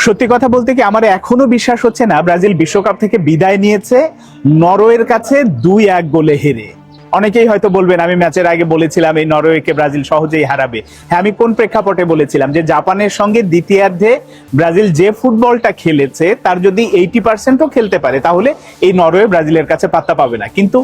সত্যি কথা বলতে কি আমার এখনো বিশ্বাস হচ্ছে না ব্রাজিল বিশ্বকাপ থেকে বিদায় নিয়েছে নরওয়ের কাছে 2-1 গোলে হেরে। অনেকেই হয়তো বলবেন আমি ম্যাচের আগে বলেছিলাম এই নরওয়েকে ব্রাজিল সহজেই হারাবে। হ্যাঁ, আমি কোন প্রেক্ষাপটে বলেছিলাম যে জাপানের সঙ্গে দ্বিতীয়ার্ধে ব্রাজিল যে ফুটবলটা খেলেছে তার যদি 80%ও খেলতে পারে তাহলে এই নরওয়ে ব্রাজিলের কাছে পাত্তা পাবে না। কিন্তু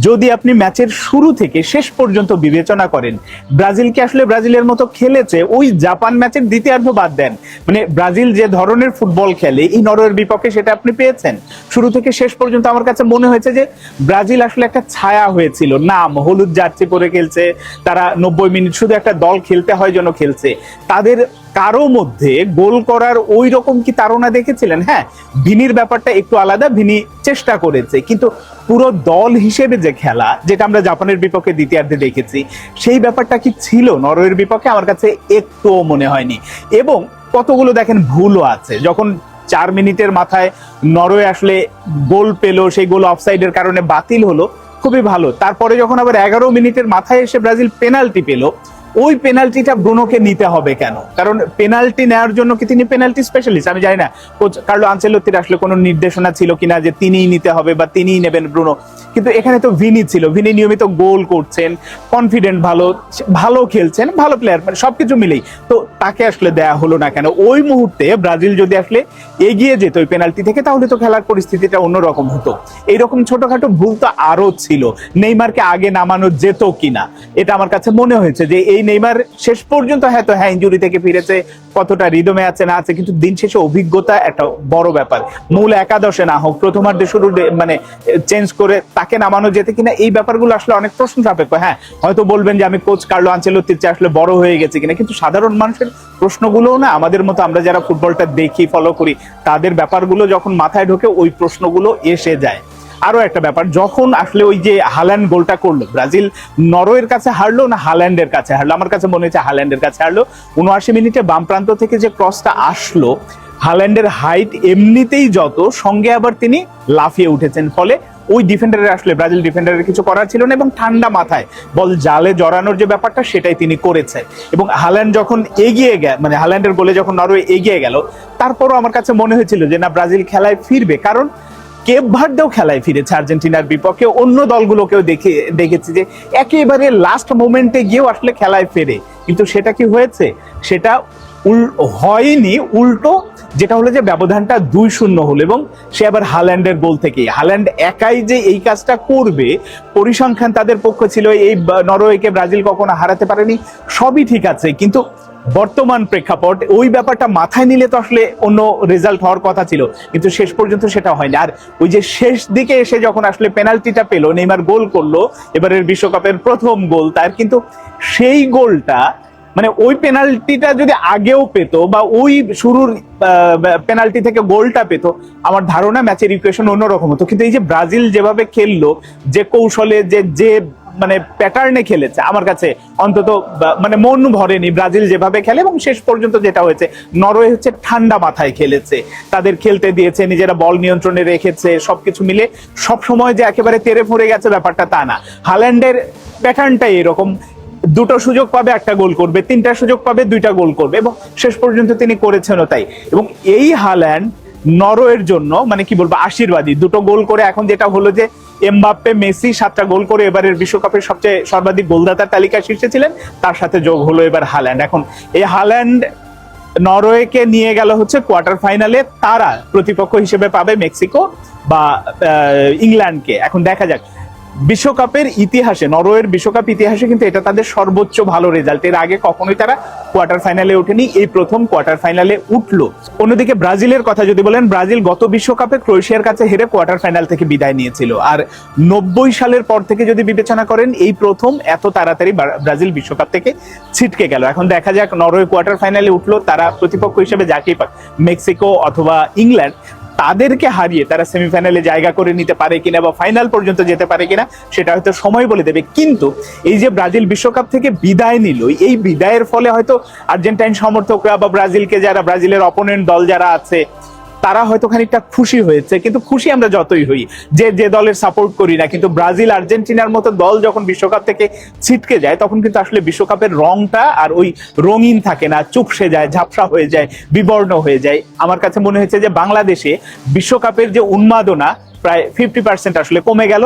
যদি আপনি ম্যাচের শুরু থেকে শেষ পর্যন্ত বিবেচনা করেন ব্রাজিলকে আসলে ব্রাজিলের মতো খেলেছে, ওই জাপান ম্যাচের দ্বিতীয়ার্ধ বাদ দেন, মানে ব্রাজিল যে ধরনের ফুটবল খেলে এই নরওয়ের বিপক্ষে সেটা আপনি পেয়েছেন। শুরু থেকে শেষ পর্যন্ত আমার কাছে মনে হয়েছে যে ব্রাজিল আসলে একটা ছায়া হয়েছিল, নাম হলুদ জার্সি পরে খেলছে, তারা 90 মিনিট শুধু একটা দল খেলতে হয় যেন খেলছে। তাদের কারো মধ্যে গোল করার ওই রকম কি তাড়না দেখেছিলেন? হ্যাঁ, ভিনির ব্যাপারটা একটু আলাদা, ভিনি চেষ্টা করেছে, কিন্তু পুরো দল হিসেবে যে খেলা যেটা আমরা জাপানের বিপক্ষে দ্বিতীয়ার্ধে দেখেছি সেই ব্যাপারটা কি ছিল নরওয়ের বিপক্ষে? আমার কাছে একটুও মনে হয়নি। এবং কতগুলো দেখেন ভুলও আছে। যখন 4 মিনিটের মাথায় নরওয়ে আসলে গোল পেল, সেই গোল অফসাইডের কারণে বাতিল হলো, খুবই ভালো। তারপরে যখন আবার 11 মিনিটের মাথায় এসে ব্রাজিল পেনাল্টি পেল, ওই পেনাল্টিটা ব্রুনোকে নিতে হবে কেন? কারণ পেনাল্টি নেওয়ার জন্য কি তিনি পেনাল্টি স্পেশালিস্ট? আমি জানি না কোচ কার্লো আনচেলোত্তির আসলে কোনো নির্দেশনা ছিল কিনা যে তিনিই নিতে হবে বা তিনিই নেবেন ব্রুনো, কিন্তু এখানে তো ভিনি ছিল। ভিনি নিয়মিত গোল করছেন, কনফিডেন্ট, ভালো খেলছেন, ভালো প্লেয়ার, মানে সবকিছু মিলেই তো তাকে আসলে দেয়া হলো না কেন? ওই মুহূর্তে ব্রাজিল যদি আসলে এগিয়ে যেত ওই পেনাল্টি থেকে তাহলে তো খেলার পরিস্থিতিটা অন্যরকম হতো। এইরকম ছোটখাটো ভুল তো আরো ছিল। নেইমারকে আগে নামানো যেত কিনা, এটা আমার কাছে মনে হয়েছে যে এই নেইমার শেষ পর্যন্ত হয়তো হ্যাঁ ইনজুরি থেকে ফিরেছে, কতটা রিদমে আছে না আছে, কিন্তু দিন শেষে অভিজ্ঞতা একটা বড় ব্যাপার। মূল একাদশে না হোক, প্রথমার্ধে শুরু মানে চেঞ্জ করে তাকে নামানো যেতে কিনা, এই ব্যাপারগুলো আসলে অনেক প্রশ্ন সাপেক্ষ। হ্যাঁ, হয়তো বলবেন যে আমি কোচ কার্লো আনচেলোত্তির চেয়ে আসলে বড় হয়ে গেছে কিনা, কিন্তু সাধারণ মানুষের প্রশ্নগুলোও না আমাদের মতো, আমরা যারা ফুটবলটা দেখি ফলো করি, তাদের ব্যাপারগুলো যখন মাথায় ঢোকে ওই প্রশ্নগুলো এসে যায়। আরো একটা ব্যাপার, যখন আসলে ওই যে হাল্যান্ড গোলটা করলো, ব্রাজিল নরওয়ের কাছে হারলো না হাল্যান্ডের কাছে হারলো? আমার কাছে মনে হচ্ছে হাল্যান্ডের কাছে হারলো। 79 মিনিটে বাম প্রান্ত থেকে যে ক্রসটা আসলো, হাল্যান্ডের হাইট এমনিতেই যত, সঙ্গে আবার তিনি লাফিয়ে উঠেছেন, ফলে ওই ডিফেন্ডারের আসলে ব্রাজিল ডিফেন্ডারের কিছু করার ছিল না, এবং ঠান্ডা মাথায় বল জালে জড়ানোর যে ব্যাপারটা সেটাই তিনি করেছে। এবং হাল্যান্ড যখন এগিয়ে গেল, মানে হাল্যান্ডের গোলে যখন নরওয়ে এগিয়ে গেল, তারপরও আমার কাছে মনে হয়েছিল যে না, ব্রাজিল খেলায় ফিরবে, কারণ কেপ ভার্দেও খেলায় ফিরেছে আর্জেন্টিনার বিপক্ষে। অন্য দলগুলোকেও দেখেছি যে একেবারে লাস্ট মোমেন্টে গিয়েও আসলে খেলায় ফেরে, কিন্তু সেটা কি হয়েছে? সেটা হয়নি, উল্টো যেটা হলো যে ব্যবধানটা 2-0 হলো, এবং সে আবার হাল্যান্ডের গোল থেকে। হাল্যান্ড একাই যে এই কাজটা করবে, পরিসংখ্যান তাদের পক্ষে ছিল, এই নরওয়েকে ব্রাজিল কখনো হারাতে পারেনি, সবই ঠিক আছে, কিন্তু বর্তমান প্রেক্ষাপট ওই ব্যাপারটা মাথায় নিলে তো আসলে অন্য রেজাল্ট হওয়ার কথা ছিল, কিন্তু শেষ পর্যন্ত সেটা হয়নি। আর ওই যে শেষ দিকে এসে যখন আসলে পেনাল্টিটা পেলো, নেইমার গোল করলো, এবারের বিশ্বকাপের প্রথম গোল তার, কিন্তু সেই গোলটা মানে ওই পেনাল্টিটা যদি আগেও পেত বা ওই শুরুর পেনাল্টি থেকে গোলটা পেত, আমার ধারণা ম্যাচের ইকুয়েশন অন্যরকম হতো। কিন্তু এই যে ব্রাজিল যেভাবে খেললো, যে কৌশলে, যে মানে প্যাটার্নে খেলেছে, আমার কাছে অন্তত মানে মন ভরেনি ব্রাজিল যেভাবে খেলে। এবং শেষ পর্যন্ত যেটা হয়েছে, নরওয়ে হচ্ছে ঠান্ডা মাথায় খেলেছে, তাদের খেলতে দিয়েছে, নিজেরা বল নিয়ন্ত্রণে রেখেছে, সবকিছু মিলে সব সময় যে একেবারে তেড়ে ফুঁড়ে গেছে ব্যাপারটা তা না। হাল্যান্ডের প্যাটার্নটাই এরকম, দুটো সুযোগ পাবে একটা গোল করবে, তিনটা সুযোগ পাবে দুইটা গোল করবে, এবং শেষ পর্যন্ত তিনি করেছেনও তাই। এবং এই হাল্যান্ড নরওয়ের জন্য মানে কি বলবো আশীর্বাদী। দুটো গোল করে এখন যেটা হলো যে এমবাপ্পে, মেসি 7টা গোল করে এবারের বিশ্বকাপের সবচেয়ে সর্বাধিক গোলদাতার তালিকায় শীর্ষে ছিলেন, তার সাথে যোগ হলো এবার হাল্যান্ড। এখন এই হাল্যান্ড নরওয়েকে নিয়ে গেল হচ্ছে কোয়ার্টার ফাইনালে, তারা প্রতিপক্ষ হিসেবে পাবে মেক্সিকো বা ইংল্যান্ডকে। এখন দেখা যাক, বিশ্বকাপের ইতিহাসে, নরওয়ের বিশ্বকাপ ইতিহাসে কিন্তু এটা তাদের সর্বোচ্চ ভালো রেজাল্ট। এর আগে কখনোই তারা কোয়ার্টার ফাইনালে ওঠেনি, এই প্রথম কোয়ার্টার ফাইনালে উঠলো। অন্যদিকে ব্রাজিলের কথা যদি বলেন, ব্রাজিল গত বিশ্বকাপে ক্রোয়েশিয়ার কাছে হেরে কোয়ার্টার ফাইনাল থেকে বিদায় নিয়েছিল, আর 90 সালের পর থেকে যদি বিবেচনা করেন এই প্রথম এত তাড়াতাড়ি ব্রাজিল বিশ্বকাপ থেকে ছিটকে গেল। এখন দেখা যাক, নরওয়ে কোয়ার্টার ফাইনালে উঠলো, তারা প্রতিপক্ষ হিসেবে যাকেই পাক, মেক্সিকো অথবা ইংল্যান্ড, তাদেরকে হারিয়ে তারা সেমিফাইনালে জায়গা করে নিতে পারে কিনা বা ফাইনাল পর্যন্ত যেতে পারে কিনা সেটা হয়তো সময় বলে দেবে। কিন্তু এই যে ব্রাজিল বিশ্বকাপ থেকে বিদায় নিল, এই বিদায়ের ফলে হয়তো আর্জেন্টাইন সমর্থকরা বা ব্রাজিলকে যারা, ব্রাজিলের অপোনেন্ট দল যারা আছে, তারা হয়তো খানিকটা খুশি হয়েছে, কিন্তু খুশি আমরা যতই হই, যে যে দলের সাপোর্ট করি না, কিন্তু ব্রাজিল আর্জেন্টিনার মতো দল যখন বিশ্বকাপ থেকে ছিটকে যায় তখন কিন্তু আসলে বিশ্বকাপের রংটা আর ওই রঙিন থাকে না, চুপসে যায়, ঝাপসা হয়ে যায়, বিবর্ণ হয়ে যায়। আমার কাছে মনে হয়েছে যে বাংলাদেশে বিশ্বকাপের যে উন্মাদনা প্রায় 50% আসলে কমে গেল।